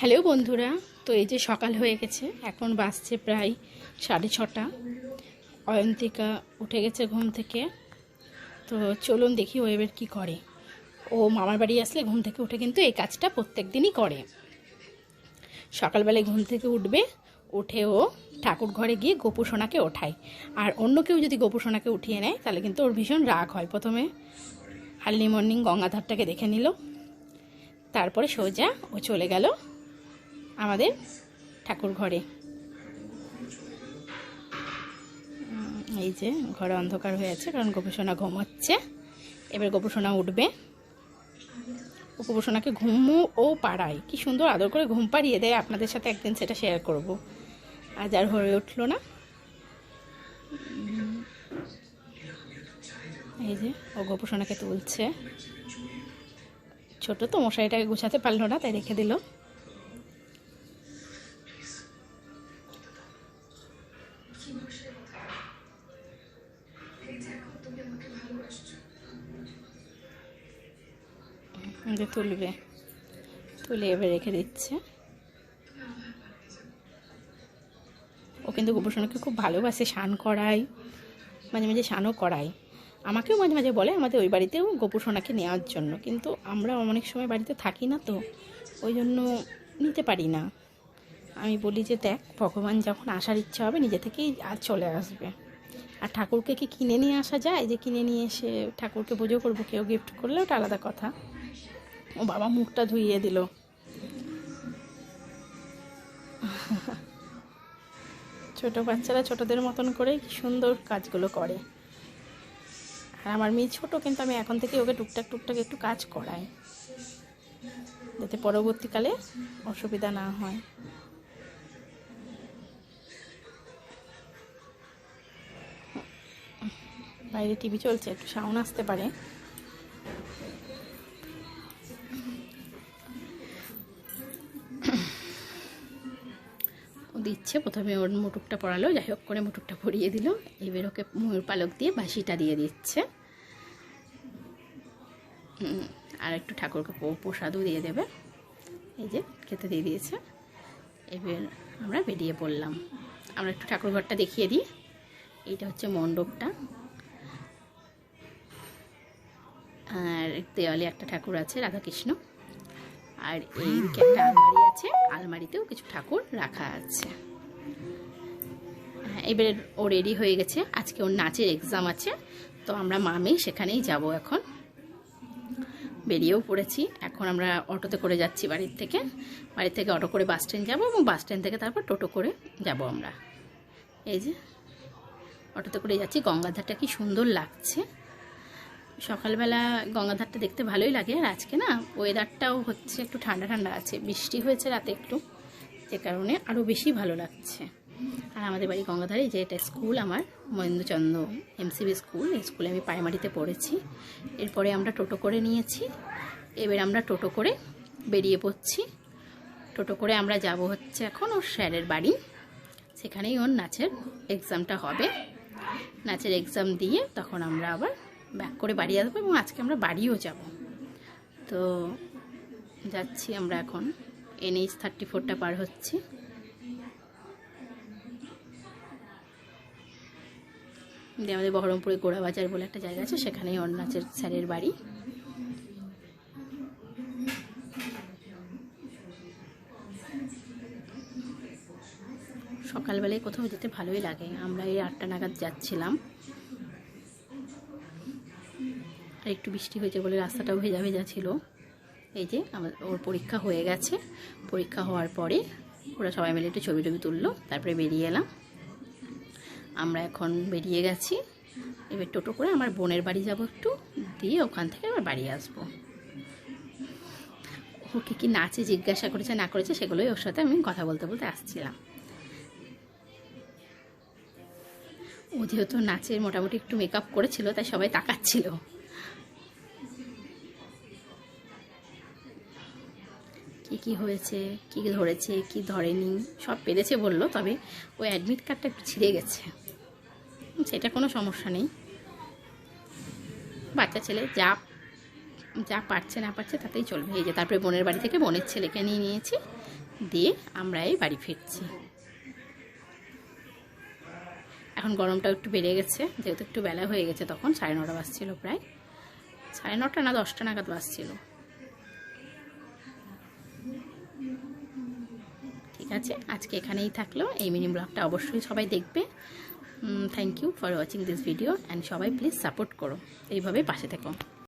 Hello বন্ধুরা, তো এই যে সকাল হয়ে গেছে, এখন বাজছে প্রায় 6:30। অয়ন্তিকা উঠে গেছে ঘুম থেকে। তো চলুন দেখি ও এবার কী করে। ও মামার বাড়ি আসলে ঘুম থেকে উঠে কিন্তু এই কাজটা প্রত্যেক দিনই করে। সকালবেলায় ঘুম থেকে উঠবে, উঠে ও ঠাকুর ঘরে গিয়ে গোপু সোনাকে ওঠায়। আর অন্য কেউ যদি গোপু সোনাকে উঠিয়ে নেয় তাহলে কিন্তু ওর ভীষণ রাগ হয়। প্রথমে আর্লি মর্নিং গঙ্গাধরটাকে দেখে নিল, তারপরে সোজা ও চলে গেল আমাদের ঠাকুর ঘরে। এই যে ঘরে অন্ধকার হয়ে আছে, কারণ গোপুসোনা ঘুমোচ্ছে। এবার গোপুসোনা উঠবে। গোপুসোনাকে ঘুমও ও পাড়ায়, কি সুন্দর আদর করে ঘুম পাড়িয়ে দেয়। আপনাদের সাথে একদিন সেটা শেয়ার করব। আজ আর হয়ে উঠলো না। এই যে ও গোপুসোনাকে তুলছে। ছোট তো, মশারিটাকে গুছাতে পারলো না, তাই রেখে দিল। তুলবে, তুলে এবার রেখে দিচ্ছে। ও কিন্তু গোপুসোনাকে খুব ভালোবাসে, স্নান করায়, মাঝে মাঝে স্নানও করায়। আমাকেও মাঝে মাঝে বলে আমাদের ওই বাড়িতেও গোপুসোনাকে নেওয়ার জন্য, কিন্তু আমরা অনেক সময় বাড়িতে থাকি না, তো ওই জন্য নিতে পারি না। আমি বলি যে দেখ, ভগবান যখন আসার ইচ্ছা হবে নিজে থেকেই আর চলে আসবে। আর ঠাকুরকে কি কিনে নিয়ে আসা যায়? যে কিনে নিয়ে এসে ঠাকুরকে পুজো করবো, কেউ গিফট করলে ওটা আলাদা কথা। ও বাবা মুখটা ধুইয়ে দিল। ছোট বাচ্চারা ছোটদের মতন করে কি সুন্দর কাজগুলো করে। আর আমার মেয়ে ছোট, কিন্তু আমি এখন থেকে ওকে টুকটাক টুকটাক একটু কাজ করাই, যাতে পরবর্তীকালে অসুবিধা না হয়। বাইরে টিভি চলছে, একটু সাউন্ড আসতে পারে। দিচ্ছে, প্রথমে ওর মুটুকটা পরালো, যাই হোক করে মুটুকটা পরিয়ে দিল। এবার ওকে ময়ূর পালক দিয়ে বাঁশিটা দিয়ে দিচ্ছে। আর একটু ঠাকুরকে প্রসাদও দিয়ে দেবে। এই যে খেতে দিয়ে দিয়েছে। এবার আমরা বেরিয়ে পড়লাম। আমরা একটু ঠাকুর ঘরটা দেখিয়ে দিই। এইটা হচ্ছে মণ্ডপটা, আর দেওয়ালে একটা ঠাকুর আছে রাধাকৃষ্ণ, আর এইদিকে একটা আলমারি আছে, আলমারিতেও কিছু ঠাকুর রাখা আছে। এবারে ও রেডি হয়ে গেছে, আজকে ওর নাচের এক্সাম আছে, তো আমরা মামে সেখানেই যাব। এখন বেরিয়েও পড়েছি। এখন আমরা অটোতে করে যাচ্ছি বাড়ি থেকে অটো করে বাস স্ট্যান্ড যাবো, এবং বাস স্ট্যান্ড থেকে তারপর টোটো করে যাব আমরা। এই যে অটোতে করে যাচ্ছি। গঙ্গাধারটা কি সুন্দর লাগছে। সকালবেলা গঙ্গাধারটা দেখতে ভালোই লাগে। আর আজকে না ওয়েদারটাও হচ্ছে একটু ঠান্ডা ঠান্ডা আছে, বৃষ্টি হয়েছে রাতে একটু, যে কারণে আরও বেশি ভালো লাগছে। আর আমাদের বাড়ি গঙ্গাধারে, যে এটা স্কুল আমার মহেন্দ্রচন্দ্র এমসিবি স্কুল, এই স্কুলে আমি প্রাইমারিতে পড়েছি। এরপরে আমরা টোটো করে নিয়েছি। এবার আমরা টোটো করে বেরিয়ে পড়ছি। টোটো করে আমরা যাব হচ্ছে এখন ওর স্যারের বাড়ি, সেখানেই ওর নাচের এক্সামটা হবে। নাচের এক্সাম দিয়ে তখন আমরা আবার ব্যাক করে বাড়ি আসবো, এবং আজকে আমরা বাড়িও যাব। তো যাচ্ছি আমরা এখন, NH 34টা পার হচ্ছি। আমাদের বহরমপুরে গোড়াবাজার বলে একটা জায়গা আছে, সেখানেই ওর নাচের স্যারের বাড়ি। সকালবেলায় কোথাও যেতে ভালোই লাগে। আমরা এই 8টা নাগাদ যাচ্ছিলাম, আর একটু বৃষ্টি হয়েছে বলে রাস্তাটাও ভেজা ভেজা ছিল। এই যে ওর পরীক্ষা হয়ে গেছে। পরীক্ষা হওয়ার পরে ওরা সবাই মিলে একটু ছবি টবি তুললো, তারপরে বেরিয়ে এলাম। আমরা এখন বেরিয়ে গেছি। এবার টোটো করে আমার বোনের বাড়ি যাব একটু, দিয়ে ওখান থেকে আবার বাড়ি আসবো। ওকে কি নাচে জিজ্ঞাসা করেছে না করেছে সেগুলোই ওর সাথে আমি কথা বলতে বলতে আসছিলাম। ও যেহেতু নাচের মোটামুটি একটু মেকআপ করেছিল, তাই সবাই তাকাচ্ছিল। কি হয়েছে, কি ধরেছে, কি ধরেনি, সব পেরেছে বললো। তবে ওই অ্যাডমিট কার্ডটা একটু ছিঁড়ে গেছে, সেটা কোনো সমস্যা নেই। বাচ্চা ছেলে যা যা পারছে না পারছে তাতেই চলবে। এই যে তারপরে বোনের বাড়ি থেকে বোনের ছেলেকে নিয়ে নিয়েছি, দিয়ে আমরা এই বাড়ি ফিরছি। এখন গরমটাও একটু বেড়ে গেছে, যেহেতু একটু বেলা হয়ে গেছে, তখন 9:30 বাজছিল, প্রায় 9:30 না 10টা নাগাদ বাজছিল। ঠিক আছে, আজকে এখানেই থাকলো এই মিনি ব্লগটা, অবশ্যই সবাই দেখবে। Thank you for watching this video and সবাই প্লিজ সাপোর্ট করো, এইভাবে পাশে থেকো।